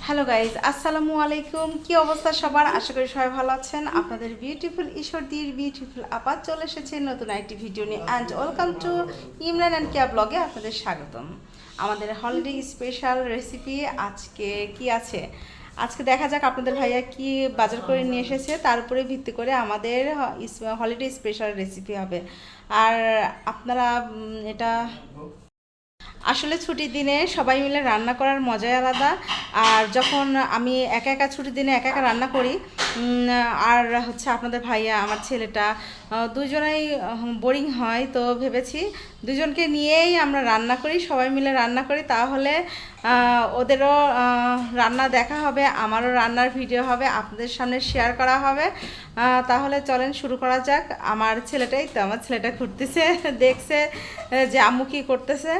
Hello guys, আসসালামু আলাইকুম। কি অবস্থা সবার? আশা করি সবাই ভালো আছেন। আপনাদের বিউটিফুল ঈশ্বরদীর বিউটিফুল আবার চলে এসেছে নতুন একটি ভিডিও নিয়ে। And welcome to Imran and Keya ব্লগে আপনাদের স্বাগতম। আমাদের হলিডে স্পেশাল রেসিপি আজকে কি আছে, আজকে দেখা যাক আপনাদের ভাইয়া কি বাজার করে নিয়ে এসেছে, তার উপরে ভিত্তি করে আমাদের হলিডে স্পেশাল রেসিপি হবে। আর আপনারা এটা আসলে ছুটির দিনে সবাই মিলে রান্না করার মজাই আলাদা। আর যখন আমি একা একা ছুটির দিনে একা একা রান্না করি, আর হচ্ছে আপনাদের ভাইয়া আমার ছেলেটা দুজনেই বোরিং হয়, তো ভেবেছি দুজনকে নিয়েই আমরা রান্না করি, সবাই মিলে রান্না করি, তাহলে ওদেরও রান্না দেখা হবে, আমারও রান্নার ভিডিও হবে, আপনাদের সামনে শেয়ার করা হবে। তাহলে চলেন শুরু করা যাক। আমার ছেলেটা ঘুরতেছে, দেখছে যে আম্মু কী করতেছে,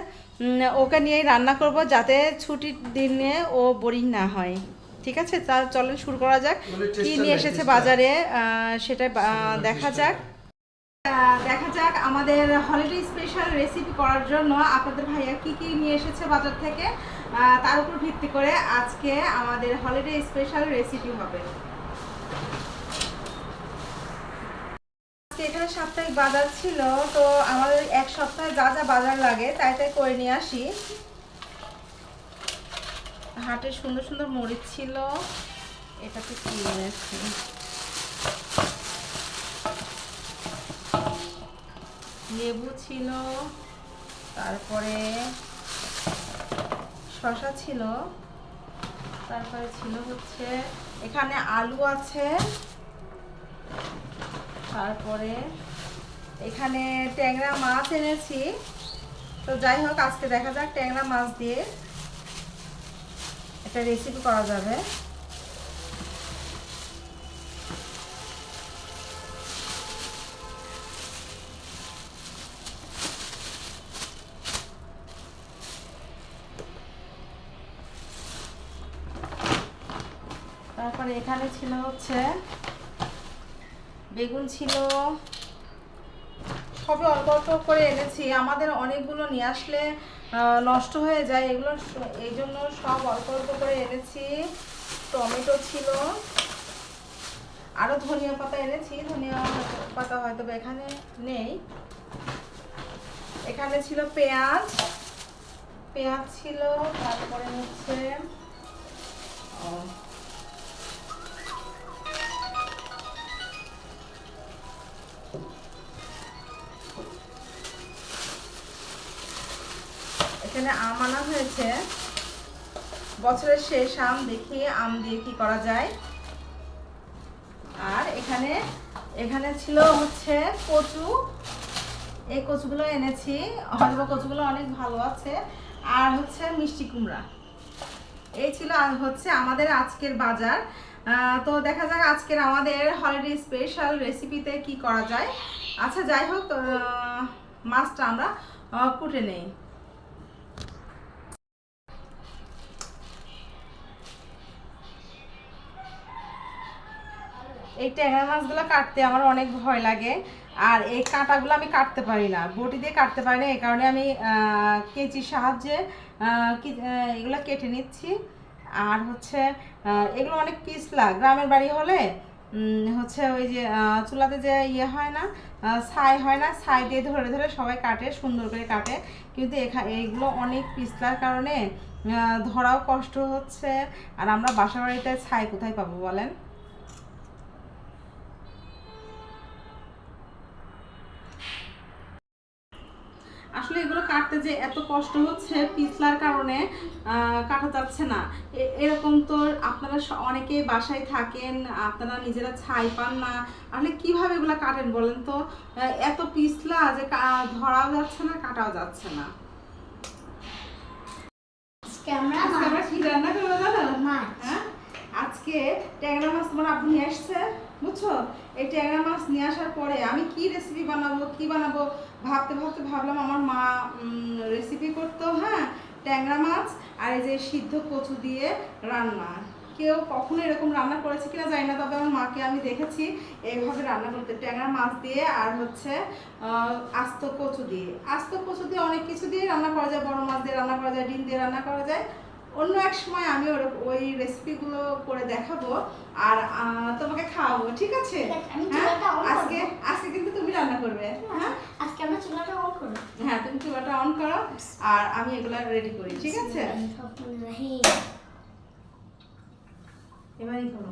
ওকে নিয়েই রান্না করব যাতে ছুটির দিনে ও বোরিং না হয়। ঠিক আছে, তা চলেন শুরু করা যাক। কি নিয়ে এসেছে বাজারে সেটা দেখা যাক আমাদের হলিডে স্পেশাল রেসিপি করার জন্য আপনাদের ভাইয়া কি কি নিয়ে এসেছে বাজার থেকে, তার উপর ভিত্তি করে আজকে আমাদের হলিডে স্পেশাল রেসিপি হবে। এখানে সাপ্তাহিক বাজার ছিল, তো আমাদের এক সপ্তাহে যা যা বাজার লাগে তাই তাই করে নিয়ে আসি। হাটে সুন্দর সুন্দর মরিচ ছিল, এটাতে কি এনেছি, লেবু ছিল, তারপরে শসা ছিল, তারপরে ছিল হচ্ছে এখানে আলু আছে, তারপরে এখানে ট্যাংরা মাছ এনেছি। তো যাই হোক, আজকে দেখা যাক ট্যাংরা মাছ দিয়ে একটা রেসিপি করা যাবে। তারপরে এখানে ছিল হচ্ছে বেগুন ছিল, সবই অল্প অল্প করে এনেছি, আমাদের অনেকগুলো নিয়ে আসলে নষ্ট হয়ে যায় এগুলো, এই জন্য সব অল্প অল্প করে এনেছি। টমেটো ছিল, আরও ধনিয়া পাতা এনেছি, ধনিয়া পাতা হয়তো এখানে নেই। এখানে ছিল পেঁয়াজ ছিল, তারপরে হচ্ছে এখানে আম আনা হয়েছে, বছরের শেষ আম, দেখি আম দিয়ে কি করা যায়। আর এখানে ছিল হচ্ছে কচু, এই কচুগুলো এনেছি, হয়তো কচুগুলো অনেক ভালো আছে। আর হচ্ছে মিষ্টি কুমড়া, এই ছিল আর হচ্ছে আমাদের আজকের বাজার। তো দেখা যাক আজকের আমাদের হলিডে স্পেশাল রেসিপিতে কি করা যায়। আচ্ছা যাই হোক, মাছটা আমরা কুটে নেই। এই ট্যাংরা মাছগুলো কাটতে আমার অনেক ভয় লাগে, আর এই কাঁটাগুলো আমি কাটতে পারি না, বটি দিয়ে কাটতে পারি না, এই কারণে আমি কেচির সাহায্যে এগুলো কেটে নিচ্ছি। আর হচ্ছে এগুলো অনেক পিছলা, গ্রামের বাড়ি হলে হচ্ছে ওই যে চুলাতে যে ইয়ে হয় না, ছাই হয় না, ছাই দিয়ে ধরে ধরে সবাই কাটে, সুন্দর করে কাটে, কিন্তু এইগুলো অনেক পিছলার কারণে ধরাও কষ্ট হচ্ছে। আর আমরা বাসা বাড়িতে ছাই কোথায় পাবো বলেন? আসলে এগুলো কাটতে যে এত কষ্ট হচ্ছে পিছলার কারণে কাটা যাচ্ছে না। এরকম তো আপনারা অনেকেই বাসায় থাকেন, আপনারা নিজেরা ছাই পান না, আসলে কিভাবে এগুলো কাটেন বলেন তো? এত পিছলা যে ধরাও যাচ্ছে না, কাটাও যাচ্ছে না। আমরা কি রান্না করবো জানো? হ্যাঁ, আজকে ট্যাংরা মাছ তোমার আপনি নিয়ে আসছে, বুঝছো? এই ট্যাংরা মাছ নিয়ে আসার পরে আমি কি রেসিপি বানাবো ভাবতে ভাবতে ভাবলাম আমার মা রেসিপি করতো, হ্যাঁ, ট্যাংরা মাছ আর এই যে সিদ্ধ কচু দিয়ে রান্না। কেউ কখনো এরকম রান্না করেছে কিনা জানি না, তবে আমার মাকে আমি দেখেছি এইভাবে রান্না করতে, ট্যাংরা মাছ দিয়ে আর হচ্ছে আস্ত কচু দিয়ে অনেক কিছু দিয়ে রান্না করা যায়, বড় মাছ দিয়ে রান্না করা যায়, ডিম দিয়ে রান্না করা যায়, অন্য এক সময় আমি ওই রেসিপিগুলো করে দেখাবো আর তোমাকে খাওয়াবো, ঠিক আছে? হ্যাঁ, আজকে আজকে কিন্তু তুমি রান্না করবে। হ্যাঁ, আজকে আমরা চুলাটা অন করব। হ্যাঁ, তুমি চুলাটা অন করো আর আমি এগুলা রেডি করি, ঠিক আছে? এবারই করো।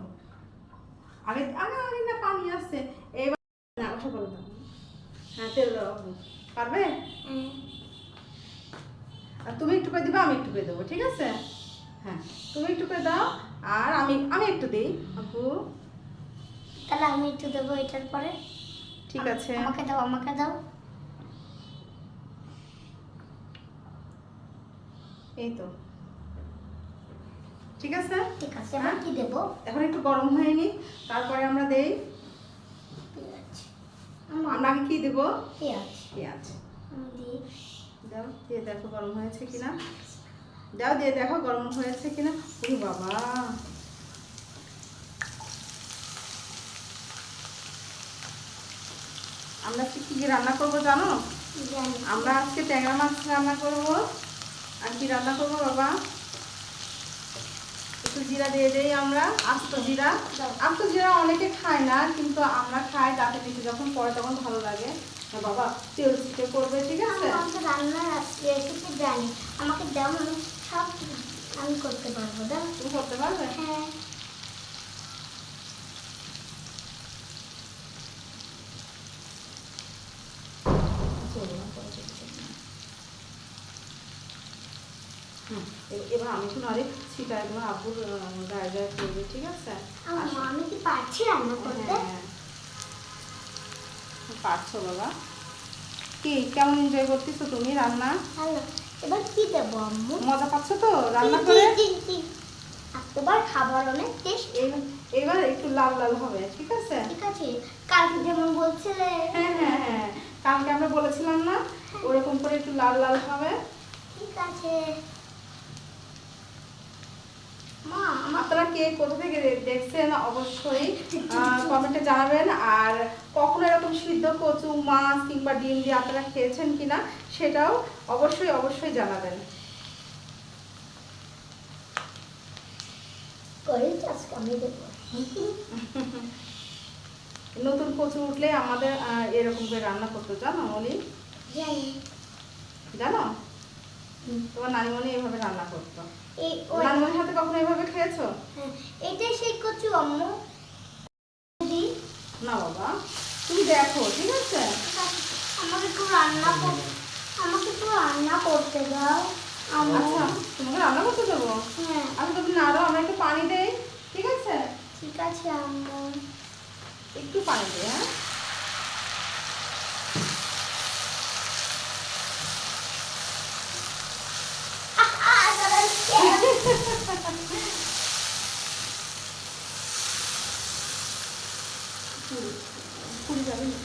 আগে আগে আগে না পানি আছে। এবার না ওঠা বলো না। হ্যাঁ, তেল দাও। পারবে? আর তুমি একটু করে দিবা, আমি একটু করে দেবো, ঠিক আছে? হ্যাঁ, তুমি একটু করে দাও আর আমি একটু দিই আপু। তাহলে আমি একটু দেবো এটার পরে। ঠিক আছে, আমাকে দাও, আমাকে দাও। এই তো ঠিক আছে। ঠিক আছে, এবার কি দেবো? এখন একটু গরম হয়নি, তারপরে আমরা দেই পেঁয়াজ। আমরা আগে কি দেবো? পেঁয়াজ। পেঁয়াজ আমি দিই। দাও, দিয়ে দেখো গরম হয়েছে কিনা। দাও, দিয়ে দেখো গরম হয়েছে কিনা। ওরে বাবা, আমরা আজকে কি রান্না করবো জানো? জানি। আমরা আজকে ট্যাংরা মাছ রান্না করব। আর কি রান্না করবো বাবা? একটু জিরা দিয়ে দেই আমরা, আস্ত জিরা। আস্ত জিরা অনেকে খায় না, কিন্তু আমরা খাই, তাতে পিঠে যখন পড়ে তখন ভালো লাগে। না বাবা, তেল ছিটে করবে, ঠিক আছে? আমি রান্নার রেসিপি জানি, আমাকে দাও, আমি সব আমি করতে পারবো। দাও। তুমি করতে পারবে? হ্যাঁ। এবার আমি একটু নারে ছিটাই দেবো, আব্বুর গায়ে গায়ে করবে, ঠিক আছে? আমি কি পারছি রান্না করতে? হ্যাঁ, পারছো বাবা। কি কেমন এনজয় করতেছো তুমি রান্না? ভালো। এবার কি দেবো আম্মু? মজা পাচ্ছ তো রান্না করে? এবার খাবার অনেক টেস্ট। এবার একটু লাল লাল হবে, ঠিক আছে? ঠিক আছে, কালকে যেমন বলছিলে। হ্যাঁ হ্যাঁ হ্যাঁ, কালকে আমরা বলেছিলাম না, ওরকম করে একটু লাল লাল হবে। ঠিক আছে মা। আপনারা কে কোথা থেকে দেখছেন অবশ্যই কমেন্টে জানাবেন। আর কখনো এরকম সিদ্ধ কচু মাছ কিংবা ডিম দিয়ে আপনারা খেয়েছেন কিনা সেটাও অবশ্যই অবশ্যই জানাবেন। নতুন কচু উঠলে আমাদের এরকম করে রান্না করতে জানো অলি? জানো? তোমার নানিমণি এইভাবে রান্না করতো। নানিমণির হাতে কখনো এইভাবে খেয়েছো? এটাই সেই কচু আম্মু। না বাবা, তুমি দেখো, ঠিক আছে? আমাকে একটু রান্না করতে, আমাকে একটু রান্না করতে দাও। আচ্ছা, তোমাকে রান্না করতে দেবো? হ্যাঁ। আচ্ছা, তুমি নাড়ো, আমরা একটু পানি দেই, ঠিক আছে? ঠিক আছে আম্মু। একটু পানি দেই। হ্যাঁ, পুরি যাবে না।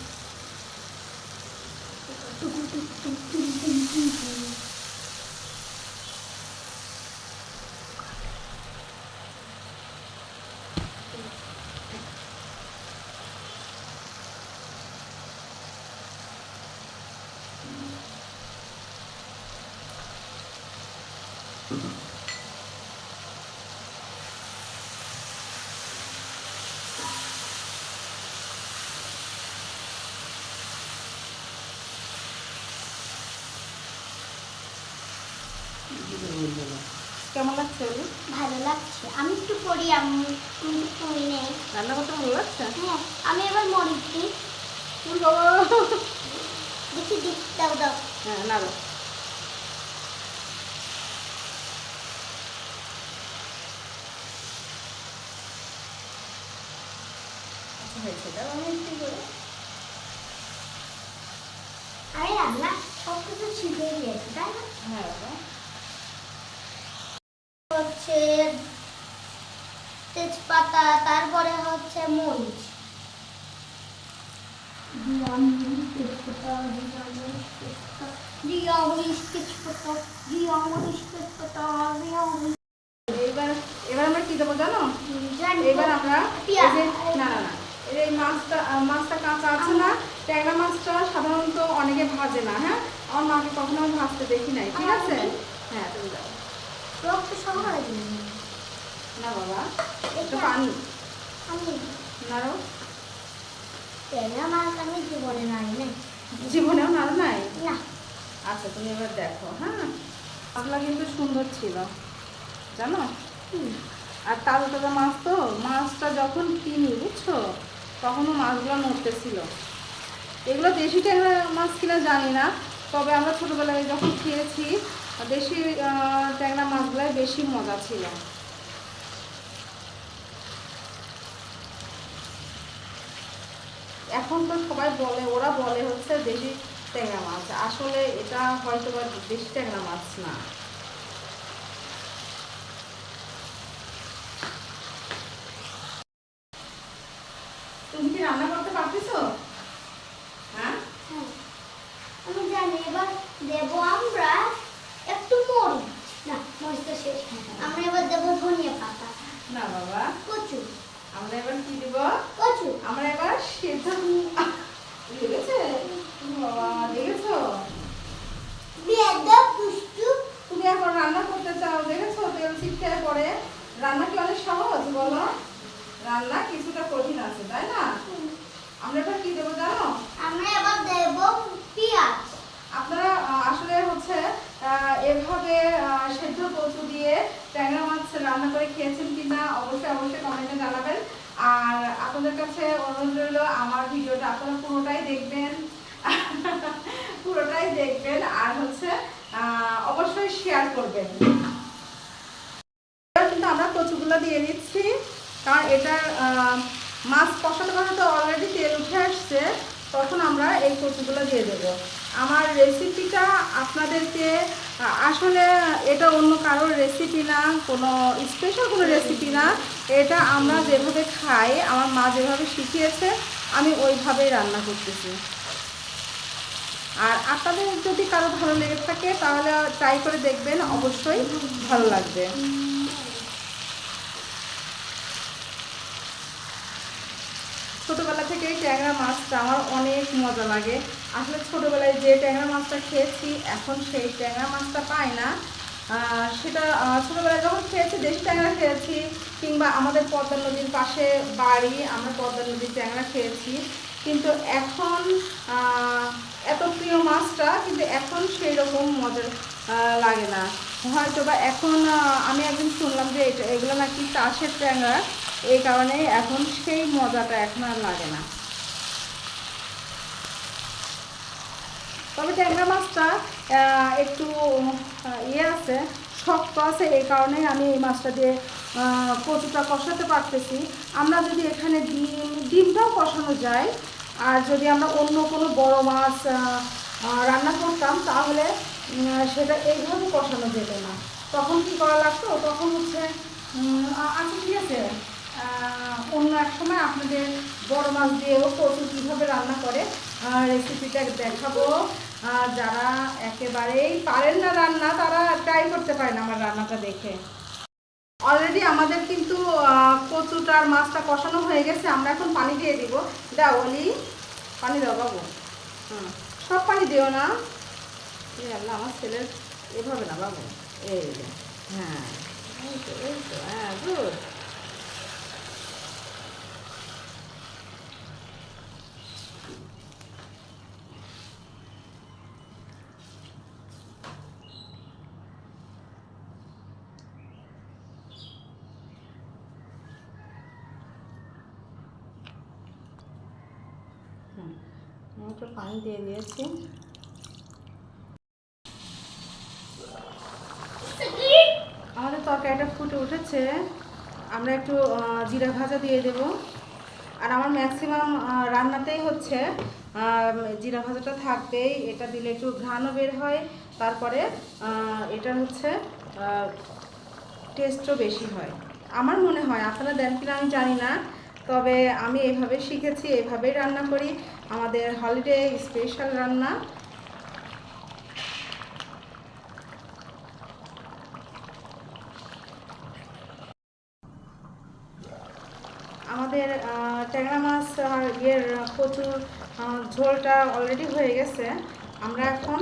কেমন লাগছে ওলি? ভালো লাগছে। আমি একটু করি আম্মু, তুমি নেই। রান্না করতে ভালো লাগছে? হ্যাঁ, আমি এবার মরিচ দিই। দেখি দিই, দাও দাও। হ্যাঁ, নাড়ো। আচ্ছা, হয়েছে, দাও আমি একটু করে। আরে রান্না সব কিছু শিখে গিয়েছে, তাই না? হ্যাঁ বাবা। হচ্ছে তেজপাতা, তারপরে হচ্ছে মরিচ। এবার এবার আমরা কি দেবো জানো? এবার আমরা না না না, এই মাছটা কাঁচা আছে না, ট্যাংরা মাছটা সাধারণত অনেকে ভাজে না। হ্যাঁ, আমার মাকে কখনো আমি ভাজতে দেখি নাই, ঠিক আছে? হ্যাঁ, তুমি দাও। রক্ত সহকারে দিন না বাবা, একটু এটা পানি আমি নাড়ো। ট্যাংরা মাছ আমি জীবনে নাড়ি নাই জীবনেও নাড়ো নাই? না। আচ্ছা তুমি এবার দেখো। হ্যাঁ, মাছগুলো কিন্তু সুন্দর ছিল জানো। আর তাজা তাজা মাছ তো, মাছটা যখন কিনি বুঝছো তখনও মাছগুলো নড়তেছিল। এগুলো দেশি ট্যাংরা মাছ কিনা জানি না, তবে আমরা ছোটোবেলায় যখন খেয়েছি দেশি ট্যাংরা মাছগুলাই বেশি মজা ছিল। এখন তো সবাই বলে, ওরা বলে হচ্ছে দেশি ট্যাংরা মাছ, আসলে এটা হয়তো বা দেশি ট্যাংরা মাছ না। তুমি কি রান্না করতে পারতেছো? হ্যাঁ, হ্যাঁ, আমি জানি। এবার দেবো আমরা একটু মরিচ, না মরিচ তো শেষ। আমরা এবার দেবো ধনিয়া পাতা, না বাবা, কচু, আমরা এবার কি দিব? কচু, আমরা এবার সেদ্ধ লেগেছে বাবা, দেখেছো? বেদা পুষ্টু। তুমি এখন রান্না করতে চাও, দেখেছো তেল ছিটকায় পড়ে। রান্না কি অনেক সহজ বলো? রান্না কিছুটা কঠিন আছে তাই না? আমরা এবার কি দেবো জানো? আমরা এবার দেবো পেঁয়াজ। আপনারা আসলে হচ্ছে এভাবে সেদ্ধ কচু দিয়ে ট্যাংরা মাছ রান্না করে খেয়েছেন কিনা অবশ্যই অবশ্যই কমেন্টে জানাবেন। আর আপনাদের কাছে অনুরোধ রইল আমার ভিডিওটা আপনারা পুরোটাই দেখবেন পুরোটাই দেখবেন আর হচ্ছে অবশ্যই শেয়ার করবেন। এবার কিন্তু আমরা কচুগুলো দিয়ে দিচ্ছি, কারণ এটার মাছ কষানো কষাতে অলরেডি তেল উঠে আসছে, তখন আমরা এই কচুগুলো দিয়ে দেবো। আমার রেসিপিটা আপনাদেরকে আসলে এটা অন্য কারোর রেসিপি না, কোনো স্পেশাল কোনো রেসিপি না। এটা আমরা যেভাবে খাই, আমার মা যেভাবে শিখিয়েছে আমি ওইভাবেই রান্না করতেছি। আর আপনাদের যদি কারো ভালো লেগে থাকে তাহলে ট্রাই করে দেখবেন, অবশ্যই ভালো লাগবে। ছোটোবেলা থেকেই ট্যাংরা মাছটা আমার অনেক মজা লাগে। আসলে ছোটোবেলায় যে ট্যাংরা মাছটা খেয়েছি এখন সেই ট্যাংরা মাছটা পাই না। সেটা ছোটোবেলায় যখন খেয়েছি দেশি ট্যাংরা খেয়েছি, কিংবা আমাদের পদ্মা নদীর পাশে বাড়ি, আমরা পদ্মা নদীর ট্যাংরা খেয়েছি। কিন্তু এখন এত প্রিয় মাছটা কিন্তু এখন সেই রকম মজার লাগে না হয়তো বা। এখন আমি একদিন শুনলাম যে এগুলো নাকি চাষের ট্যাংরা, এই কারণে এখন সেই মজাটা এখন আর লাগে না। তবে ট্যাংরা মাছটা একটু ইয়ে আছে, শক্ত আছে, এই কারণে আমি এই মাছটা দিয়ে কচুটা কষাতে পারতেছি। আমরা যদি এখানে ডিমটাও কষানো যায়, আর যদি আমরা অন্য কোনো বড় মাছ রান্না করতাম তাহলে সেটা এইভাবে কষানো যেত না। তখন কি করা লাগতো, তখন হচ্ছে আচ্ছা ঠিক আছে, অন্য এক সময় আপনাদের বড় মাছ দিয়েও কচু কীভাবে রান্না করে রেসিপিটা দেখাবো। যারা একেবারেই পারেন না রান্না তারা ট্রাই করতে পারেন আমার রান্নাটা দেখে। অলরেডি আমাদের কিন্তু কচুটার মাছটা কষানো হয়ে গেছে, আমরা এখন পানি দিয়ে দিব। দাও অলি, পানি দাও বাবু। সব পানি দিও না, আল্লাহ আমার ছেলের এভাবে না বাবু, এই হ্যাঁ এই তো হ্যাঁ গুড। একটু পানি দিয়ে দিয়েছি। আমাদের তরকারিটা ফুটে উঠেছে, আমরা একটু জিরা ভাজা দিয়ে দেব। আর আমার ম্যাক্সিমাম রান্নাতেই হচ্ছে জিরা ভাজাটা থাকবেই, এটা দিলে একটু ঘ্রাণও বের হয়, তারপরে এটা হচ্ছে টেস্টও বেশি হয় আমার মনে হয়। আপনারা দেন কিনা আমি জানি না, তবে আমি এইভাবে শিখেছি, এইভাবেই রান্না করি। আমাদের হলিডে স্পেশাল রান্না। আমাদের ট্যাংরা মাছ আর ইয়ের কচুর ঝোলটা অলরেডি হয়ে গেছে। আমরা এখন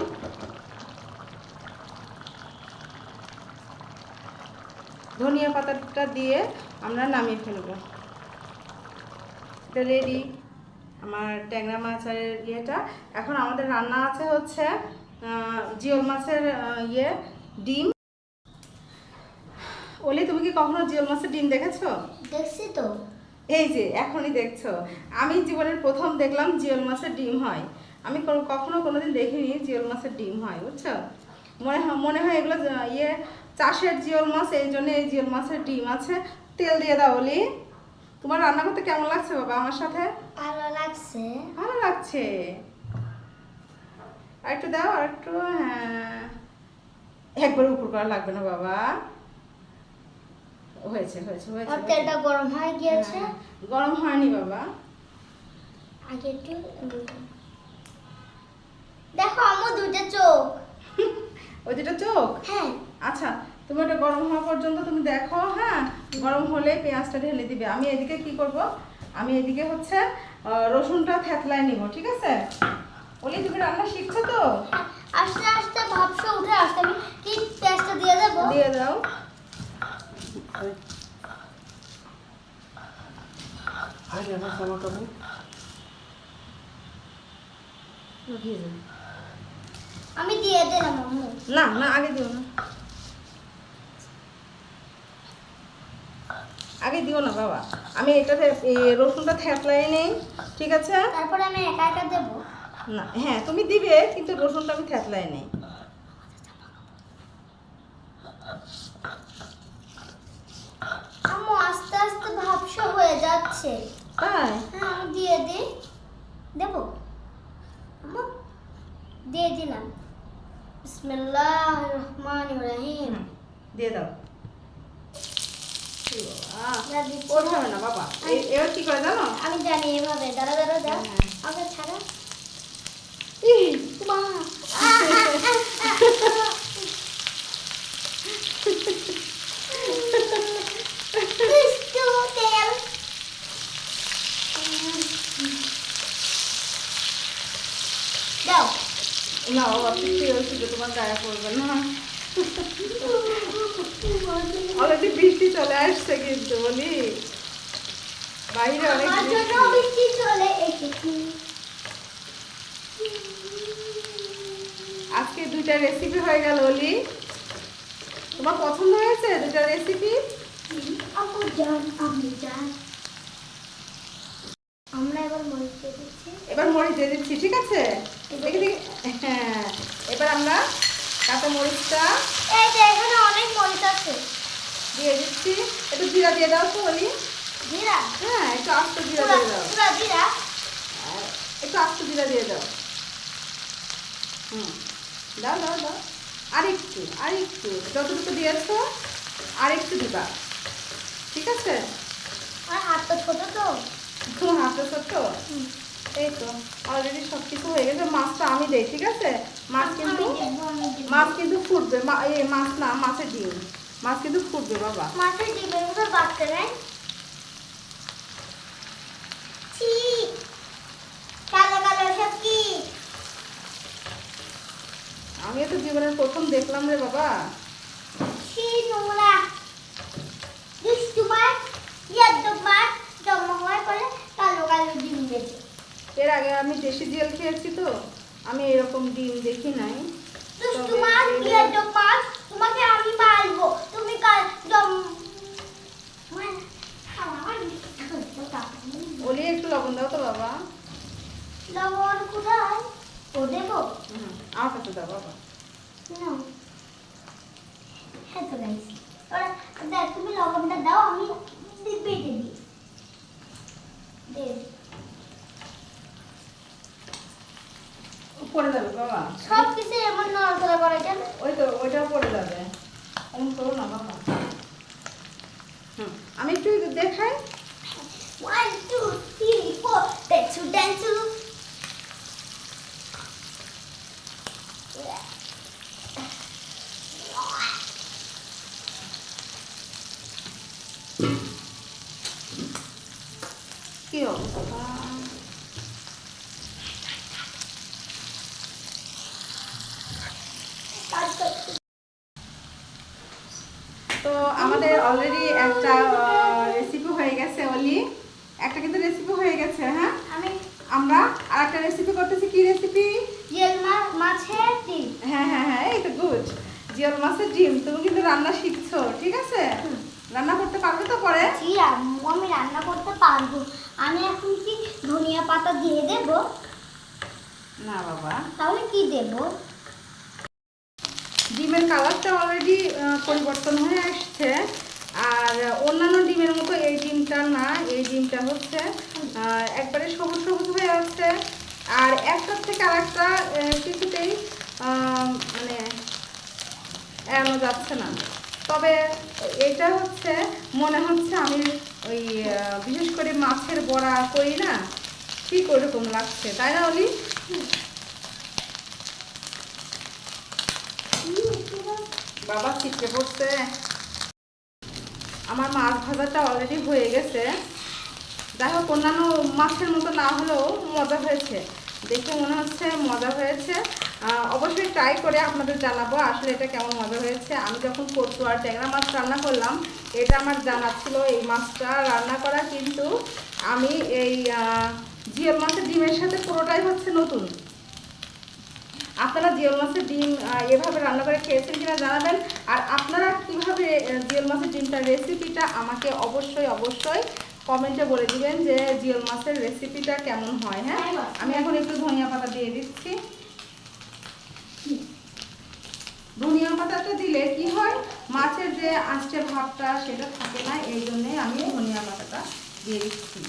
ধনিয়া পাতাটা দিয়ে আমরা নামিয়ে ফেলবো। এটা রেডি আমার ট্যাংরা মাছের ইয়েটা। এখন আমাদের রান্না আছে হচ্ছে জিওল মাছের ডিম। ওলি, তুমি কি কখনো জিওল মাছের ডিম দেখেছো? দেখছি তো। এই যে এখনই দেখছো। আমি জীবনের প্রথম দেখলাম জিওল মাছের ডিম হয়। আমি কখনো কোনোদিন দেখিনি জিওল মাছের ডিম হয়, বুঝছো? মনে হয় এগুলো চাষের জিওল মাছ, এই জন্য এই জিওল মাছের ডিম আছে। তেল দিয়ে দাও ওলি। তোমার রান্না করতে কেমন লাগছে বাবা আমার সাথে? ভালো লাগছে। ভালো লাগছে। আর একটু দাও, আর একটু। হ্যাঁ, একবার উপর করা লাগবে না বাবা। হয়েছে হয়েছে হয়েছে। আর তেলটা গরম হয়ে গিয়েছে। হ্যাঁ, গরম হয়নি বাবা। আগে একটু দেখো আমার দুটো চোখ। ওই দুটো চোখ? হ্যাঁ। আচ্ছা, তুমি ওটা গরম হওয়া পর্যন্ত তুমি দেখো। হ্যাঁ, গরম হলে পেঁয়াজটা ঢেলে দিবে। আমি এদিকে কি করব, আমি এদিকে হচ্ছে রসুনটা থেতলায় নিব, ঠিক আছে? ওলি, তুমি রান্না শিখছো তো? আস্তে আস্তে ভাবছো উঠে আসতে আমি কি পেস্টটা দিয়ে দেবো? দিয়ে দাও। আমি দিয়ে দিলাম আম্মু। না না, আগে দিও না, আগে দিও না বাবা। আমি এটাতে রসুনটা থেতলাই নেই, ঠিক আছে? তারপরে আমি একা একা দেবো। না, হ্যাঁ তুমি দিবে, কিন্তু রসুনটা আমি থেতলাই নেই। আম্মু আস্তে আস্তে ভাবছো হয়ে যাচ্ছে। তাই? হ্যাঁ, আমি দিয়ে দিই। দেবো আম্মু? দিয়ে দিলাম। বিসমিল্লাহির রহমানির রহিম। দিয়ে দাও। যা দিচ্ছি। ওর হবে না বাবা। এবার কি করে জানো? আমি জানি এভাবে। দাঁড়া দাঁড়া দাও। হ্যাঁ। আগে ছাড়া। ইহ, মা। একটু তেল। দাও। না বাবা, তেল শুধু তোমার গায়ে পড়বে না। অলরেডি বৃষ্টি চলে আসছে কিন্তু বলি, বাইরে অনেক আমার জন্য বৃষ্টি। বৃষ্টি চলে এসেছে। আজকে দুইটা রেসিপি হয়ে গেল অলি। তোমার পছন্দ হয়েছে দুইটা রেসিপি? আপু জান, আমি জান। আমরা এবার মরিচ দিয়ে দিচ্ছি। এবার মরিচ দিয়ে দিচ্ছি, ঠিক আছে? দেখি দেখি। হ্যাঁ, এবার আমরা কাঁচা মরিচটা এই যে এখানে অনেক মরিচ আছে। দিয়ে দিচ্ছি। একটু জিরা দিয়ে দাও তো অলি। জিরা। হ্যাঁ, একটু আস্ত জিরা পুরা দিয়ে দাও। পুরা জিরা। আর একটু আস্ত জিরা দিয়ে দাও। দাও দাও দাও। আরেকটু আরেকটু, যতটুকু দিয়েছো আরেকটু দিবা, ঠিক আছে? আর হাতটা ছোট তো। তোমার হাতটা ছোট্ট। এই তো অলরেডি সব কিছু হয়ে গেছে। মাছটা আমি দেই, ঠিক আছে? মাছ কিন্তু মাছ কিন্তু ফুটবে। এই মাছ না, মাছের ডিম। মাছ কিন্তু ফুটবে বাবা। মাছের ডিমের মতো বাড়তে নেই। ছি, কালো কালো সব কি? আমিও তো জীবনের প্রথম দেখলাম রে বাবা। ছি, নোংরা। দুষ্টু মাছ, ইয়াদ্দু মাছ জন্ম হওয়ার পরে কালো কালো ডিম বেঁচে। এর আগে আমি দেশি জিয়াল খেয়েছি তো, আমি এরকম ডিম দেখি নাই। দুষ্টু তবে মাছ, এই- ইয়াদ্দু মাছ, তোমাকে আমি মারবো। তুমি কাল ওলি, একটু লবণ দাও তো বাবা। লবণ কোথায়? ও দেবো? আমার কাছে দাও বাবা। না। হ্যাঁ তো গাইস। ওরা দেখ, তুমি লবণটা দাও, আমি বেটে দিই। দে। পড়ে যাবে বাবা। সব কিছু এমন নড়াচড়া করে কেন? ওই তো ওইটাও পড়ে যাবে। এমন করো না বাবা। আমি একটু দেখাই। 1 2 3 4 দেখছু দেখছু। কি অবস্থা? তো আমাদের একটা কিন্তু রেসিপি হয়ে গেছে। হ্যাঁ, আমি আমরা আরেকটা রেসিপি করতেছি। কি রেসিপি? জিয়াল মাছের ডিম। হ্যাঁ হ্যাঁ হ্যাঁ, এই তো গুড। জিওল মাছের ডিম। তুমি কিন্তু রান্না শিখছো, ঠিক আছে? রান্না করতে পারবে তো পরে? জি আম্মু, আমি রান্না করতে পারবো। আমি এখন কি ধনিয়া পাতা দিয়ে দেব? না বাবা, তাহলে কি দেব? ডিমের কালারটা অলরেডি পরিবর্তন হয়ে আসছে। আর অন্যান্য ডিমের মতো এই ডিমটা না, এই ডিমটা হচ্ছে একবারে সবুজ সবুজ হয়ে আছে। আর একটার থেকে আরেকটা কিছুতেই মানে এড়ানো যাচ্ছে না। তবে এটা হচ্ছে মনে হচ্ছে আমি ওই বিশেষ করে মাছের বড়া করি না, ঠিক ওরকম লাগছে, তাই না অলি? বাবা ছিটকে পড়ছে। আমার মাছ ভাজাটা অলরেডি হয়ে গেছে। যাই হোক, অন্যান্য মাছের মতো না হলেও মজা হয়েছে, দেখে মনে হচ্ছে মজা হয়েছে। অবশ্যই ট্রাই করে আপনাদের জানাবো আসলে এটা কেমন মজা হয়েছে। আমি যখন কচু আর ট্যাংরা মাছ রান্না করলাম, এটা আমার জানা ছিল এই মাছটা রান্না করা, কিন্তু আমি এই জিওল মাছের ডিমের সাথে পুরোটাই হচ্ছে নতুন। আপনারা জিওল মাছের ডিম এভাবে রান্না করে খেয়েছেন কিনা জানাবেন। আর আপনারা কিভাবে জিওল মাছের ডিমটার রেসিপিটা আমাকে অবশ্যই অবশ্যই কমেন্টে বলে দিবেন যে জিওল মাছের রেসিপিটা কেমন হয়। হ্যাঁ, আমি এখন একটু ধনিয়া পাতা দিয়ে দিচ্ছি। ধনিয়া পাতাটা দিলে কি হয়, মাছের যে আঁচড়ে ভাবটা সেটা থাকে না, এই জন্যে আমি ধনিয়া পাতাটা দিয়ে দিচ্ছি।